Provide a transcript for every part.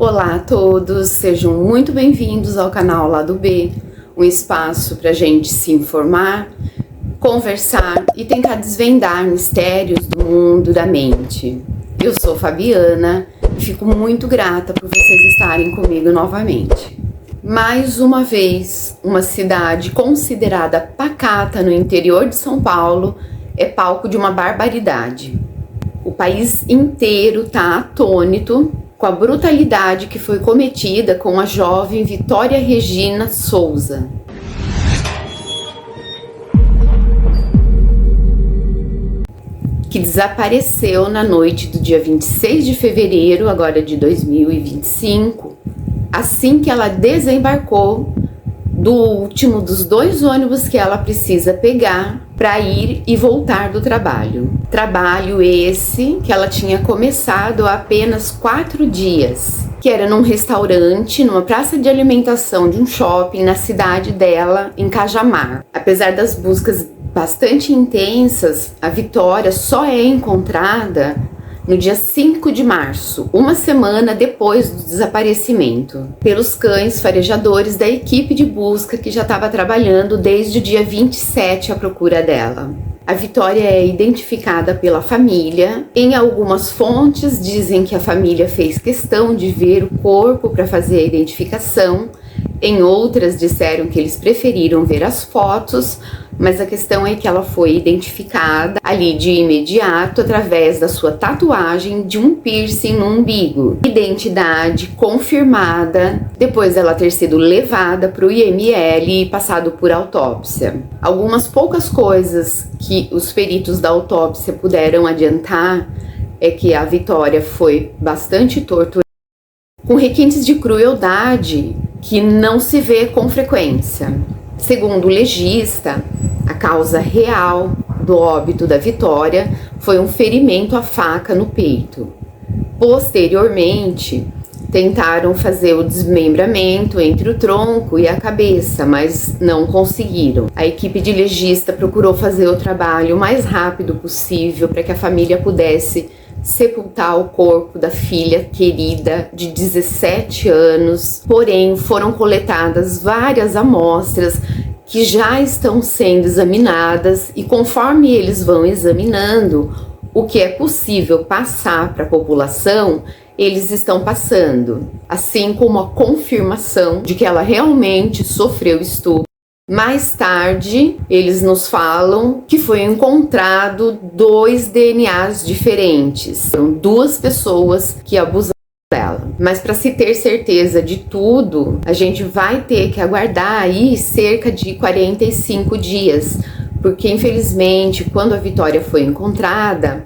Olá a todos, sejam muito bem-vindos ao canal Lado B, um espaço para a gente se informar, conversar e tentar desvendar mistérios do mundo da mente. Eu sou Fabiana e fico muito grata por vocês estarem comigo novamente. Mais uma vez, uma cidade considerada pacata no interior de São Paulo é palco de uma barbaridade. O país inteiro está atônito com a brutalidade que foi cometida com a jovem Vitória Regina Souza. Que desapareceu na noite do dia 26 de fevereiro, agora de 2025, assim que ela desembarcou do último dos 2 ônibus que ela precisa pegar para ir e voltar do trabalho. Trabalho esse que ela tinha começado há apenas 4 dias, que era num restaurante, numa praça de alimentação de um shopping na cidade dela, em Cajamar. Apesar das buscas bastante intensas, a Vitória só é encontrada no dia 5 de março, uma semana depois do desaparecimento, pelos cães farejadores da equipe de busca que já estava trabalhando desde o dia 27 à procura dela. A Vitória é identificada pela família. Em algumas fontes dizem que a família fez questão de ver o corpo para fazer a identificação. Em outras disseram que eles preferiram ver as fotos, mas a questão é que ela foi identificada ali de imediato através da sua tatuagem de um piercing no umbigo. Identidade confirmada depois dela ter sido levada para o IML e passado por autópsia. Algumas poucas coisas que os peritos da autópsia puderam adiantar é que a Vitória foi bastante torturada, com requintes de crueldade que não se vê com frequência. Segundo o legista, a causa real do óbito da Vitória foi um ferimento à faca no peito. Posteriormente, tentaram fazer o desmembramento entre o tronco e a cabeça, mas não conseguiram. A equipe de legista procurou fazer o trabalho o mais rápido possível para que a família pudesse sepultar o corpo da filha querida de 17 anos, porém foram coletadas várias amostras que já estão sendo examinadas e conforme eles vão examinando o que é possível passar para a população, eles estão passando, assim como a confirmação de que ela realmente sofreu estupro. Mais tarde, eles nos falam que foi encontrado 2 DNAs diferentes. São 2 pessoas que abusaram dela. Mas para se ter certeza de tudo, a gente vai ter que aguardar aí cerca de 45 dias. Porque, infelizmente, quando a Vitória foi encontrada,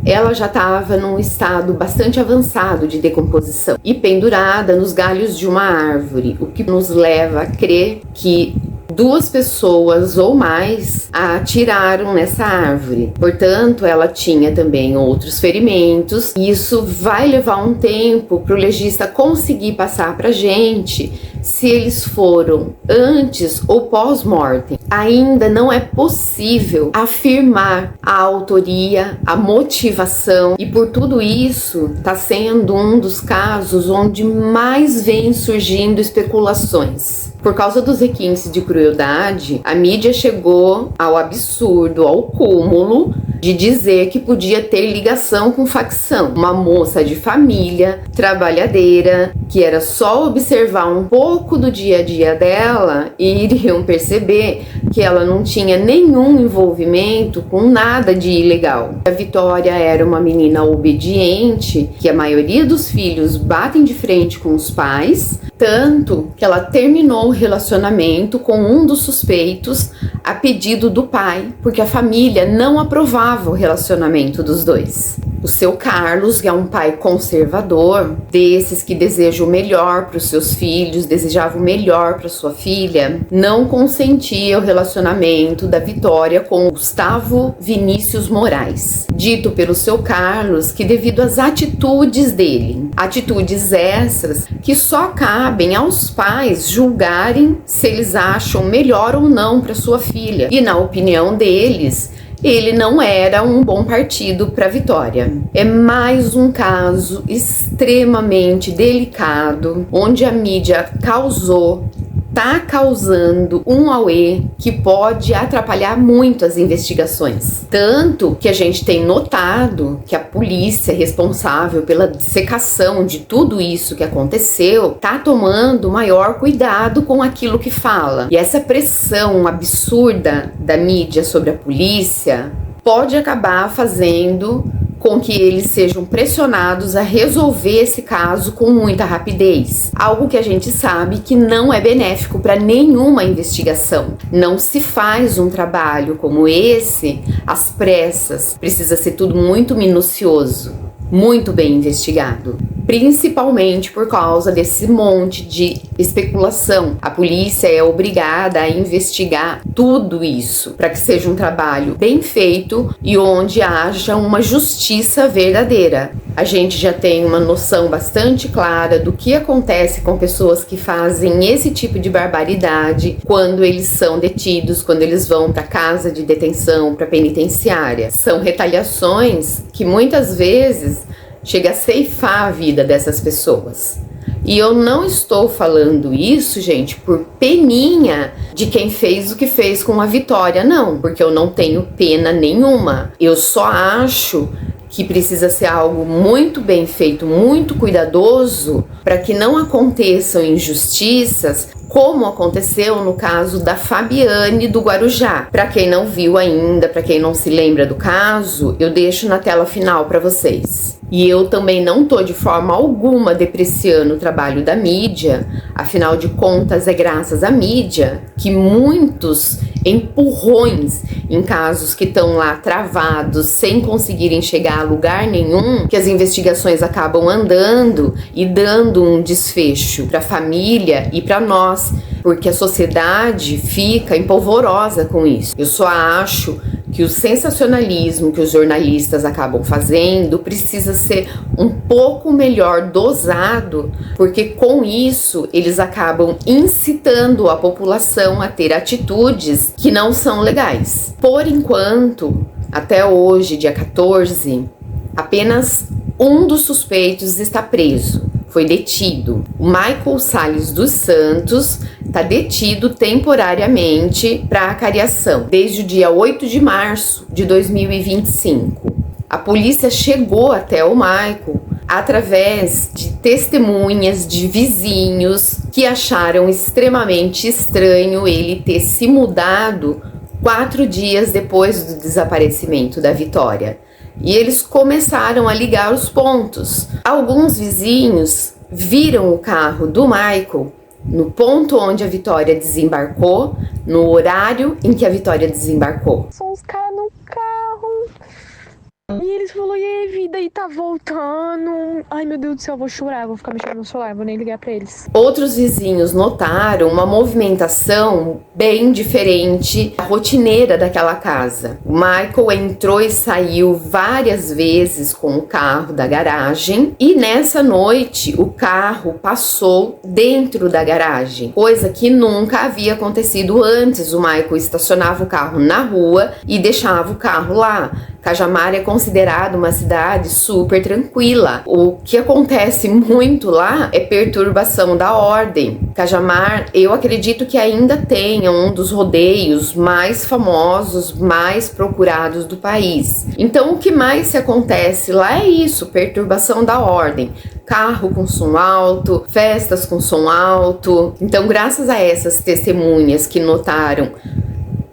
ela já estava num estado bastante avançado de decomposição e pendurada nos galhos de uma árvore, o que nos leva a crer que 2 pessoas ou mais a atiraram nessa árvore. Portanto, ela tinha também outros ferimentos. E isso vai levar um tempo para o legista conseguir passar para a gente se eles foram antes ou pós-mortem. Ainda não é possível afirmar a autoria, a motivação, e por tudo isso está sendo um dos casos onde mais vem surgindo especulações. Por causa dos requintes de crueldade, a mídia chegou ao absurdo, ao cúmulo de dizer que podia ter ligação com facção. Uma moça de família, trabalhadeira, que era só observar um pouco do dia a dia dela e iriam perceber que ela não tinha nenhum envolvimento com nada de ilegal. A Vitória era uma menina obediente, que a maioria dos filhos batem de frente com os pais, tanto que ela terminou o relacionamento com um dos suspeitos a pedido do pai, porque a família não aprovava o relacionamento dos dois. O seu Carlos, que é um pai conservador, desses que deseja o melhor para os seus filhos, desejava o melhor para sua filha, não consentia o relacionamento da Vitória com Gustavo Vinícius Moraes. Dito pelo seu Carlos que devido às atitudes dele, atitudes essas que só cabem aos pais julgarem se eles acham melhor ou não para sua filha. E na opinião deles, ele não era um bom partido para Vitória. É mais um caso extremamente delicado, onde a mídia tá causando um auê que pode atrapalhar muito as investigações. Tanto que a gente tem notado que a polícia responsável pela dissecação de tudo isso que aconteceu tá tomando maior cuidado com aquilo que fala. E essa pressão absurda da mídia sobre a polícia pode acabar fazendo com que eles sejam pressionados a resolver esse caso com muita rapidez. Algo que a gente sabe que não é benéfico para nenhuma investigação. Não se faz um trabalho como esse às pressas. Precisa ser tudo muito minucioso, muito bem investigado. Principalmente por causa desse monte de especulação. A polícia é obrigada a investigar tudo isso para que seja um trabalho bem feito e onde haja uma justiça verdadeira. A gente já tem uma noção bastante clara do que acontece com pessoas que fazem esse tipo de barbaridade quando eles são detidos, quando eles vão para casa de detenção, para penitenciária. São retaliações que muitas vezes chega a ceifar a vida dessas pessoas. E eu não estou falando isso, gente, por peninha de quem fez o que fez com a Vitória, não, porque eu não tenho pena nenhuma. Eu só acho que precisa ser algo muito bem feito, muito cuidadoso, para que não aconteçam injustiças, como aconteceu no caso da Fabiane do Guarujá. Para quem não viu ainda, para quem não se lembra do caso, eu deixo na tela final para vocês. E eu também não tô de forma alguma depreciando o trabalho da mídia, afinal de contas é graças à mídia que muitos empurrões em casos que estão lá travados sem conseguirem chegar a lugar nenhum, que as investigações acabam andando e dando um desfecho para a família e para nós, porque a sociedade fica empolvorosa com isso. Eu só acho que o sensacionalismo que os jornalistas acabam fazendo precisa ser um pouco melhor dosado, porque com isso eles acabam incitando a população a ter atitudes que não são legais. Por enquanto, até hoje, dia 14, apenas um dos suspeitos está preso. Foi detido. O Michael Salles dos Santos está detido temporariamente para acariação desde o dia 8 de março de 2025. A polícia chegou até o Michael através de testemunhas de vizinhos que acharam extremamente estranho ele ter se mudado 4 dias depois do desaparecimento da Vitória. E eles começaram a ligar os pontos. Alguns vizinhos viram o carro do Michael no ponto onde a Vitória desembarcou, no horário em que a Vitória desembarcou. São os caras no carro. E eles falaram, e aí, vida, aí tá voltando. Ai, meu Deus do céu, eu vou chorar, vou ficar mexendo no celular, vou nem ligar pra eles. Outros vizinhos notaram uma movimentação bem diferente da rotineira daquela casa. O Michael entrou e saiu várias vezes com o carro da garagem e nessa noite o carro passou dentro da garagem, coisa que nunca havia acontecido antes. O Michael estacionava o carro na rua e deixava o carro lá. Cajamar é considerado uma cidade super tranquila. O que acontece muito lá é perturbação da ordem. Cajamar, eu acredito que ainda tenha um dos rodeios mais famosos, mais procurados do país. Então, o que mais se acontece lá é isso, perturbação da ordem. Carro com som alto, festas com som alto. Então, graças a essas testemunhas que notaram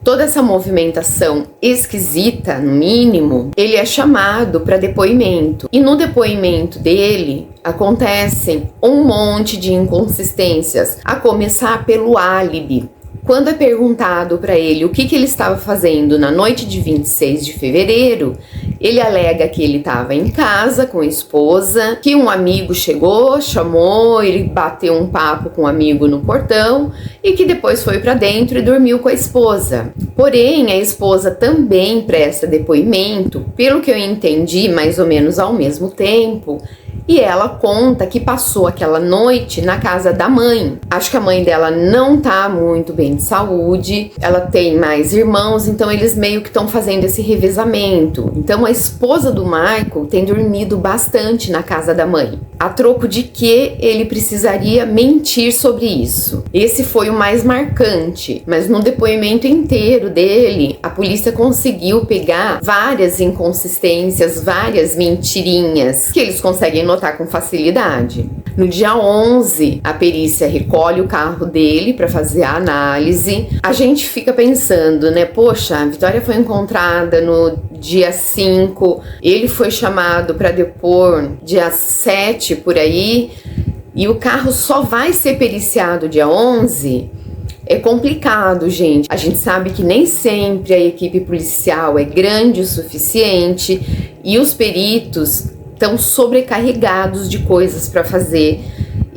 toda essa movimentação esquisita, no mínimo, ele é chamado para depoimento. E no depoimento dele acontecem um monte de inconsistências, a começar pelo álibi. Quando é perguntado para ele o que ele estava fazendo na noite de 26 de fevereiro, ele alega que ele estava em casa com a esposa, que um amigo chegou, chamou, ele bateu um papo com um amigo no portão e que depois foi para dentro e dormiu com a esposa. Porém, a esposa também presta depoimento, pelo que eu entendi, mais ou menos ao mesmo tempo. E ela conta que passou aquela noite na casa da mãe. Acho que a mãe dela não tá muito bem de saúde, ela tem mais irmãos, então eles meio que estão fazendo esse revezamento. Então a esposa do Michael tem dormido bastante na casa da mãe, a troco de que ele precisaria mentir sobre isso. Esse foi o mais marcante, mas no depoimento inteiro dele, a polícia conseguiu pegar várias inconsistências, várias mentirinhas que eles conseguem notar com facilidade. No dia 11, a perícia recolhe o carro dele para fazer a análise. A gente fica pensando, né? Poxa, a Vitória foi encontrada no dia 5, ele foi chamado para depor dia 7 por aí, e o carro só vai ser periciado dia 11. É complicado, gente. A gente sabe que nem sempre a equipe policial é grande o suficiente e os peritos estão sobrecarregados de coisas para fazer,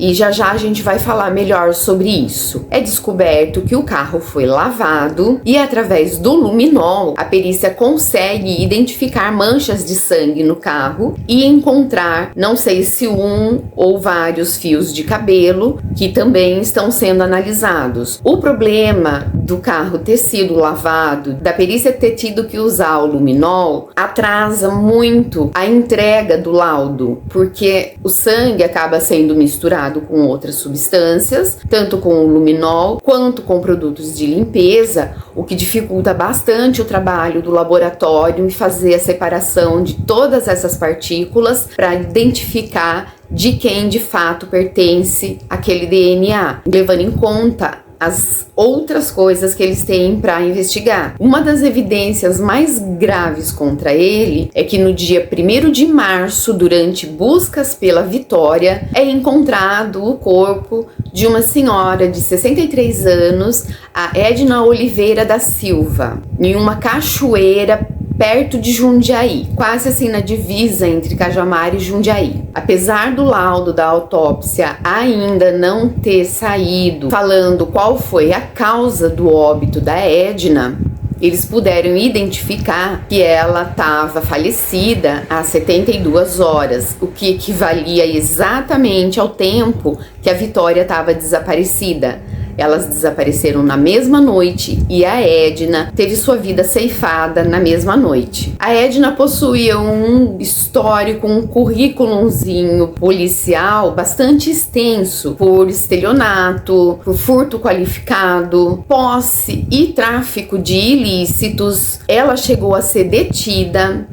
e já a gente vai falar melhor sobre isso. É descoberto que o carro foi lavado e através do luminol a perícia consegue identificar manchas de sangue no carro e encontrar, não sei se um ou vários fios de cabelo que também estão sendo analisados. O problema do carro ter sido lavado, da perícia ter tido que usar o luminol, atrasa muito a entrega do laudo, porque o sangue acaba sendo misturado com outras substâncias, tanto com o luminol quanto com produtos de limpeza, o que dificulta bastante o trabalho do laboratório e fazer a separação de todas essas partículas para identificar de quem de fato pertence aquele DNA, levando em conta as outras coisas que eles têm para investigar. Uma das evidências mais graves contra ele é que no dia 1º de março, durante buscas pela Vitória, é encontrado o corpo de uma senhora de 63 anos, a Edna Oliveira da Silva, em uma cachoeira perto de Jundiaí, quase assim na divisa entre Cajamar e Jundiaí. Apesar do laudo da autópsia ainda não ter saído falando qual foi a causa do óbito da Edna, eles puderam identificar que ela estava falecida há 72 horas, o que equivalia exatamente ao tempo que a Vitória estava desaparecida. Elas desapareceram na mesma noite e a Edna teve sua vida ceifada na mesma noite. A Edna possuía um histórico, um currículozinho policial bastante extenso por estelionato, por furto qualificado, posse e tráfico de ilícitos. Ela chegou a ser detida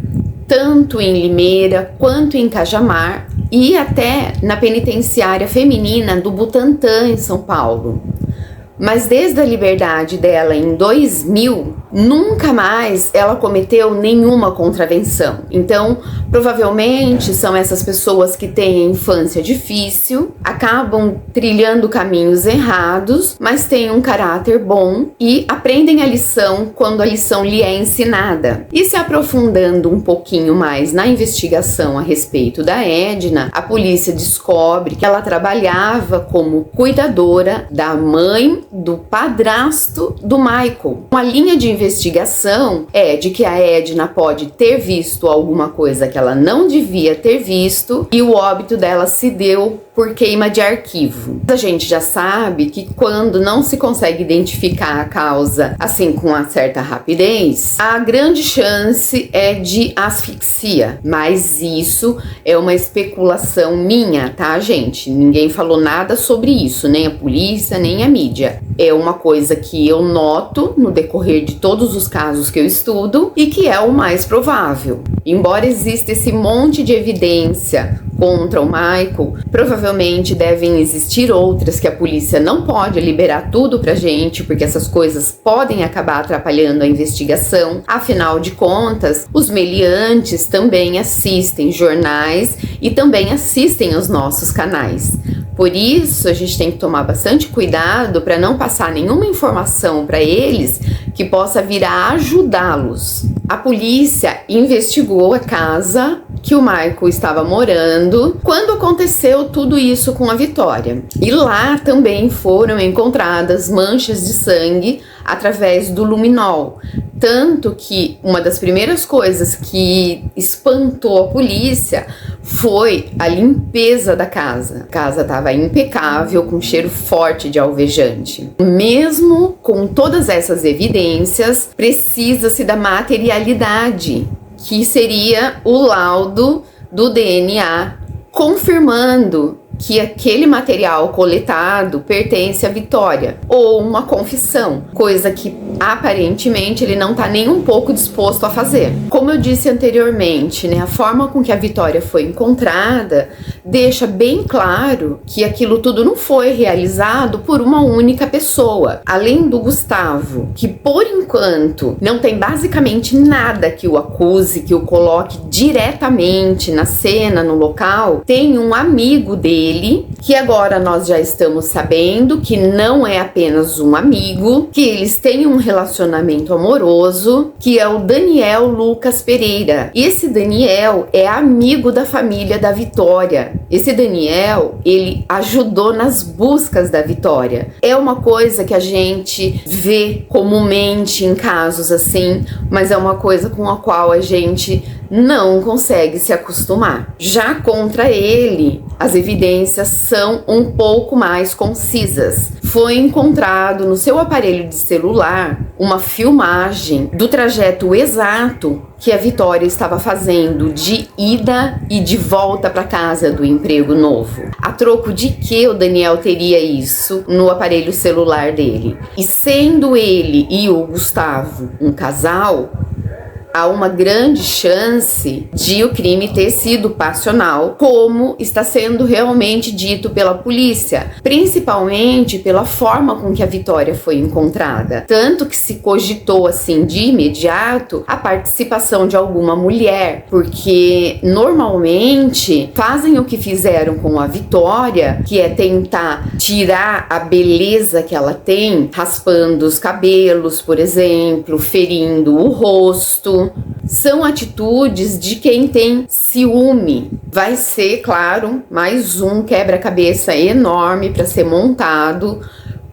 tanto em Limeira quanto em Cajamar e até na penitenciária feminina do Butantã, em São Paulo. Mas desde a liberdade dela em 2000, nunca mais ela cometeu nenhuma contravenção. Então, provavelmente são essas pessoas que têm a infância difícil, acabam trilhando caminhos errados, mas têm um caráter bom e aprendem a lição quando a lição lhe é ensinada. E se aprofundando um pouquinho mais na investigação a respeito da Edna, a polícia descobre que ela trabalhava como cuidadora da mãe do padrasto do Michael. Uma linha de investigação é de que a Edna pode ter visto alguma coisa que ela não devia ter visto e o óbito dela se deu por queima de arquivo. A gente já sabe que quando não se consegue identificar a causa assim com uma certa rapidez, a grande chance é de asfixia, mas isso é uma especulação minha, tá, gente? Ninguém falou nada sobre isso, nem a polícia, nem a mídia. É uma coisa que eu noto no decorrer de todos os casos que eu estudo e que é o mais provável. Embora exista esse monte de evidência contra o Michael, provavelmente devem existir outras que a polícia não pode liberar tudo pra gente, porque essas coisas podem acabar atrapalhando a investigação. Afinal de contas, os meliantes também assistem jornais e também assistem aos nossos canais. Por isso, a gente tem que tomar bastante cuidado para não passar nenhuma informação para eles que possa vir a ajudá-los. A polícia investigou a casa que o Michael estava morando quando aconteceu tudo isso com a Vitória. E lá também foram encontradas manchas de sangue através do luminol. Tanto que uma das primeiras coisas que espantou a polícia foi a limpeza da casa. A casa estava impecável, com cheiro forte de alvejante. Mesmo com todas essas evidências, precisa-se da materialidade, que seria o laudo do DNA, confirmando que aquele material coletado pertence à Vitória, ou uma confissão, coisa que aparentemente ele não está nem um pouco disposto a fazer. Como eu disse anteriormente, né, a forma com que a Vitória foi encontrada deixa bem claro que aquilo tudo não foi realizado por uma única pessoa. Além do Gustavo, que por enquanto não tem basicamente nada que o acuse, que o coloque diretamente na cena, no local, tem um amigo dele, que agora nós já estamos sabendo que não é apenas um amigo, que eles têm um relacionamento amoroso, que é o Daniel Lucas Pereira. E esse Daniel é amigo da família da Vitória. Esse Daniel, ele ajudou nas buscas da Vitória. É uma coisa que a gente vê comumente em casos assim, mas é uma coisa com a qual a gente não consegue se acostumar. Já contra ele, as evidências são um pouco mais concisas. Foi encontrado no seu aparelho de celular uma filmagem do trajeto exato que a Vitória estava fazendo de ida e de volta para casa do emprego novo. A troco de que o Daniel teria isso no aparelho celular dele? E sendo ele e o Gustavo um casal, há uma grande chance de o crime ter sido passional, como está sendo realmente dito pela polícia, principalmente pela forma com que a Vitória foi encontrada. Tanto que se cogitou assim de imediato a participação de alguma mulher, porque normalmente fazem o que fizeram com a Vitória, que é tentar tirar a beleza que ela tem, raspando os cabelos, por exemplo, ferindo o rosto. São atitudes de quem tem ciúme. Vai ser, claro, mais um quebra-cabeça enorme para ser montado,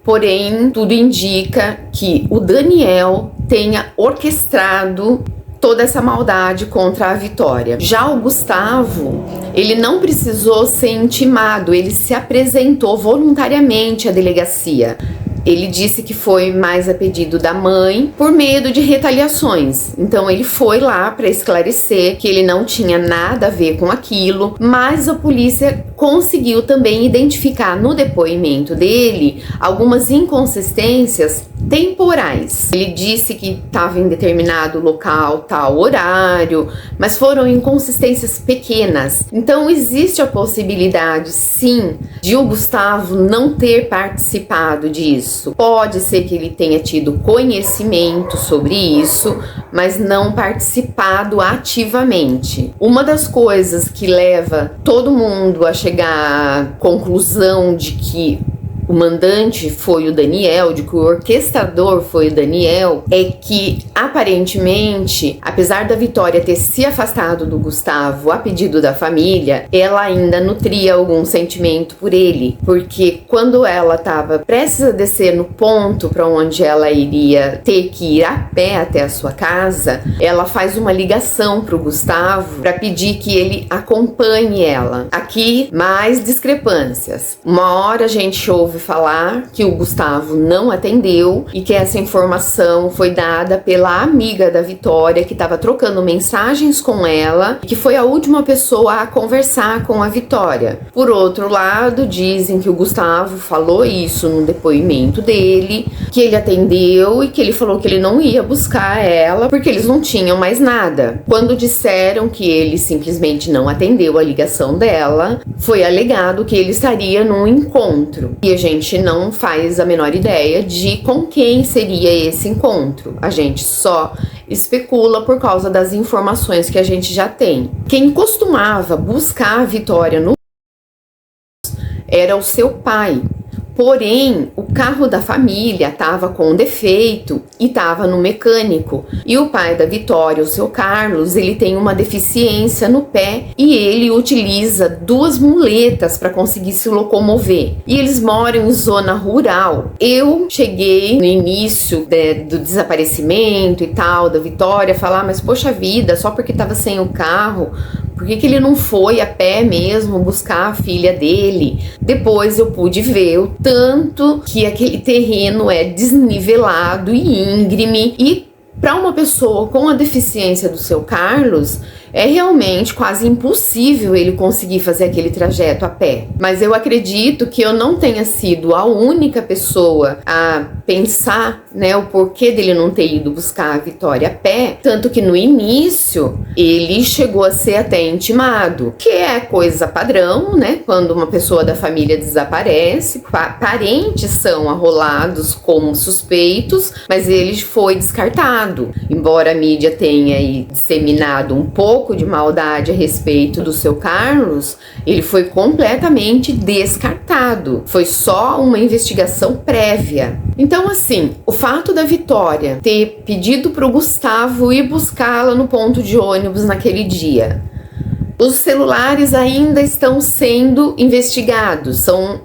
porém tudo indica que o Daniel tenha orquestrado toda essa maldade contra a Vitória. Já o Gustavo, ele não precisou ser intimado, ele se apresentou voluntariamente à delegacia. Ele disse que foi mais a pedido da mãe por medo de retaliações. Então ele foi lá para esclarecer que ele não tinha nada a ver com aquilo, mas a polícia conseguiu também identificar no depoimento dele algumas inconsistências temporais. Ele disse que estava em determinado local, tal horário, mas foram inconsistências pequenas. Então existe a possibilidade, sim, de o Gustavo não ter participado disso. Pode ser que ele tenha tido conhecimento sobre isso, mas não participado ativamente. Uma das coisas que leva todo mundo a chegar à conclusão de que o mandante foi o Daniel, de que o orquestrador foi o Daniel, é que aparentemente, apesar da Vitória ter se afastado do Gustavo a pedido da família, ela ainda nutria algum sentimento por ele, porque quando ela estava prestes a descer no ponto para onde ela iria ter que ir a pé até a sua casa, ela faz uma ligação para o Gustavo para pedir que ele acompanhe ela. Aqui, mais discrepâncias. Uma hora a gente ouve falar que o Gustavo não atendeu e que essa informação foi dada pela amiga da Vitória, que estava trocando mensagens com ela, que foi a última pessoa a conversar com a Vitória. Por outro lado, dizem que o Gustavo falou isso no depoimento dele, que ele atendeu e que ele falou que ele não ia buscar ela porque eles não tinham mais nada. Quando disseram que ele simplesmente não atendeu a ligação dela, foi alegado que ele estaria num encontro. E a gente não faz a menor ideia de com quem seria esse encontro. A gente só especula por causa das informações que a gente já tem. Quem costumava buscar a Vitória no era o seu pai. Porém, o carro da família estava com defeito e estava no mecânico. E o pai da Vitória, o seu Carlos, ele tem uma deficiência no pé e ele utiliza 2 muletas para conseguir se locomover. E eles moram em zona rural. Eu cheguei no início do desaparecimento e tal da Vitória a falar, mas poxa vida, só porque estava sem o carro, por que ele não foi a pé mesmo buscar a filha dele? Depois eu pude ver o tanto que aquele terreno é desnivelado e íngreme, e para uma pessoa com a deficiência do seu Carlos, é realmente quase impossível ele conseguir fazer aquele trajeto a pé. Mas eu acredito que eu não tenha sido a única pessoa a pensar, né, o porquê dele não ter ido buscar a Vitória a pé. Tanto que no início ele chegou a ser até intimado, que é coisa padrão, né? Quando uma pessoa da família desaparece, parentes são arrolados como suspeitos, mas ele foi descartado. Embora a mídia tenha aí disseminado um pouco de maldade a respeito do seu Carlos, ele foi completamente descartado. Foi só uma investigação prévia. Então, assim, o fato da Vitória ter pedido para o Gustavo ir buscá-la no ponto de ônibus naquele dia. Os celulares ainda estão sendo investigados. São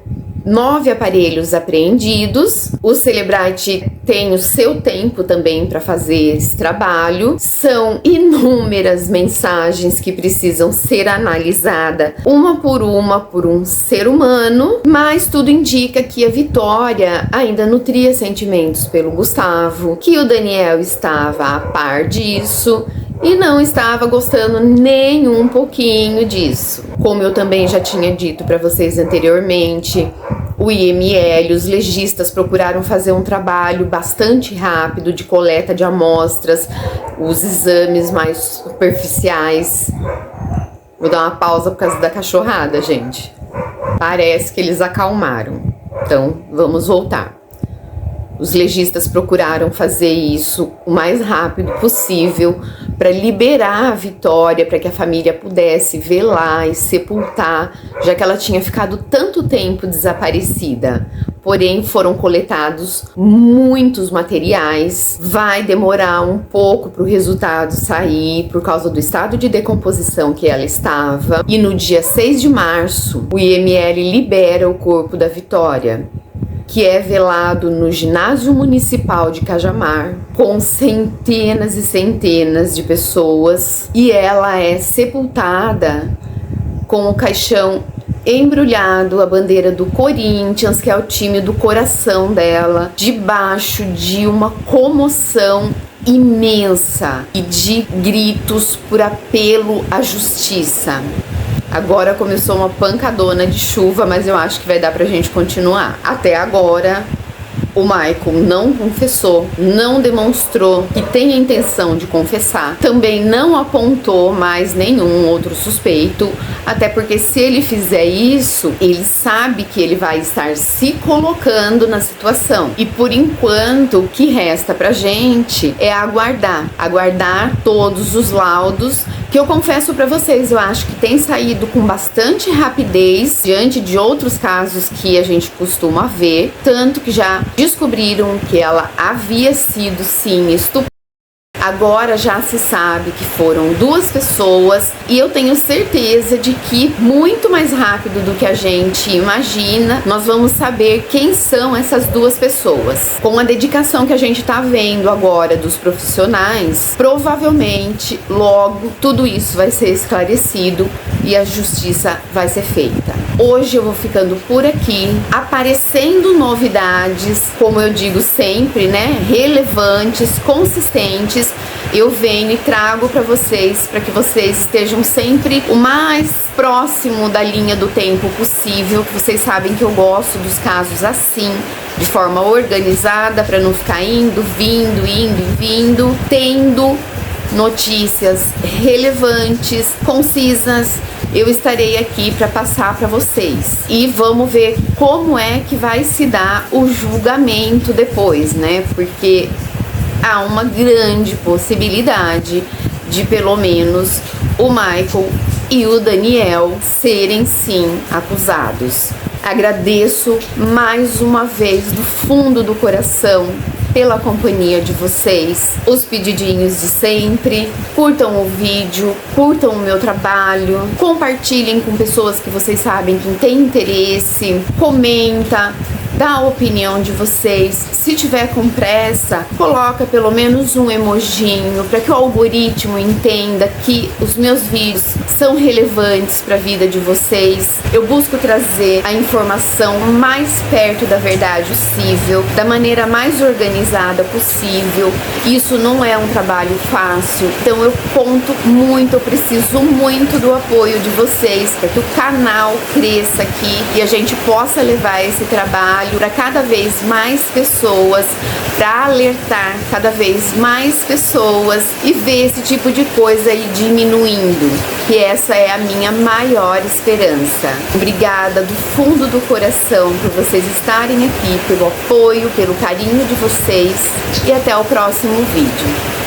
9 aparelhos apreendidos. O Celebrite tem o seu tempo também para fazer esse trabalho. São inúmeras mensagens que precisam ser analisadas uma por um ser humano, mas tudo indica que a Vitória ainda nutria sentimentos pelo Gustavo, que o Daniel estava a par disso e não estava gostando nem um pouquinho disso. Como eu também já tinha dito para vocês anteriormente, o IML, os legistas procuraram fazer um trabalho bastante rápido de coleta de amostras, os exames mais superficiais. Vou dar uma pausa por causa da cachorrada, gente. Parece que eles acalmaram. Então, vamos voltar. Os legistas procuraram fazer isso o mais rápido possível para liberar a Vitória, para que a família pudesse velar e sepultar, já que ela tinha ficado tanto tempo desaparecida. Porém, foram coletados muitos materiais, vai demorar um pouco para o resultado sair, por causa do estado de decomposição que ela estava. E no dia 6 de março, o IML libera o corpo da Vitória, que é velado no ginásio municipal de Cajamar, com centenas e centenas de pessoas, e ela é sepultada com o caixão embrulhado, a bandeira do Corinthians, que é o time do coração dela, debaixo de uma comoção imensa e de gritos por apelo à justiça. Agora começou uma pancadona de chuva, mas eu acho que vai dar pra gente continuar. Até agora, o Michael não confessou, não demonstrou que tem a intenção de confessar. Também não apontou mais nenhum outro suspeito, até porque se ele fizer isso, ele sabe que ele vai estar se colocando na situação. E por enquanto, o que resta pra gente é aguardar todos os laudos, que eu confesso pra vocês, eu acho que tem saído com bastante rapidez diante de outros casos que a gente costuma ver, tanto que já descobriram que ela havia sido sim estuprada. Agora já se sabe que foram 2 pessoas e eu tenho certeza de que muito mais rápido do que a gente imagina, nós vamos saber quem são essas 2 pessoas. Com a dedicação que a gente tá vendo agora dos profissionais, provavelmente logo tudo isso vai ser esclarecido e a justiça vai ser feita. Hoje eu vou ficando por aqui, aparecendo novidades, como eu digo sempre, né, relevantes, consistentes. Eu venho e trago para que vocês estejam sempre o mais próximo da linha do tempo possível. Vocês sabem que eu gosto dos casos assim, de forma organizada, para não ficar indo, vindo, tendo notícias relevantes, concisas. Eu estarei aqui para passar para vocês e vamos ver como é que vai se dar o julgamento depois, né? Porque há uma grande possibilidade de pelo menos o Michael e o Daniel serem sim acusados. Agradeço mais uma vez do fundo do coração pela companhia de vocês, os pedidinhos de sempre. Curtam o vídeo, curtam o meu trabalho, compartilhem com pessoas que vocês sabem que têm interesse, comenta, dá a opinião de vocês. Se tiver com pressa, coloca pelo menos um emojinho para que o algoritmo entenda que os meus vídeos são relevantes para a vida de vocês. Eu busco trazer a informação mais perto da verdade possível, da maneira mais organizada possível. Isso não é um trabalho fácil, então eu conto muito, eu preciso muito do apoio de vocês para que o canal cresça aqui e a gente possa levar esse trabalho para cada vez mais pessoas, para alertar cada vez mais pessoas e ver esse tipo de coisa aí diminuindo, que essa é a minha maior esperança. Obrigada do fundo do coração por vocês estarem aqui, pelo apoio, pelo carinho de vocês e até o próximo vídeo.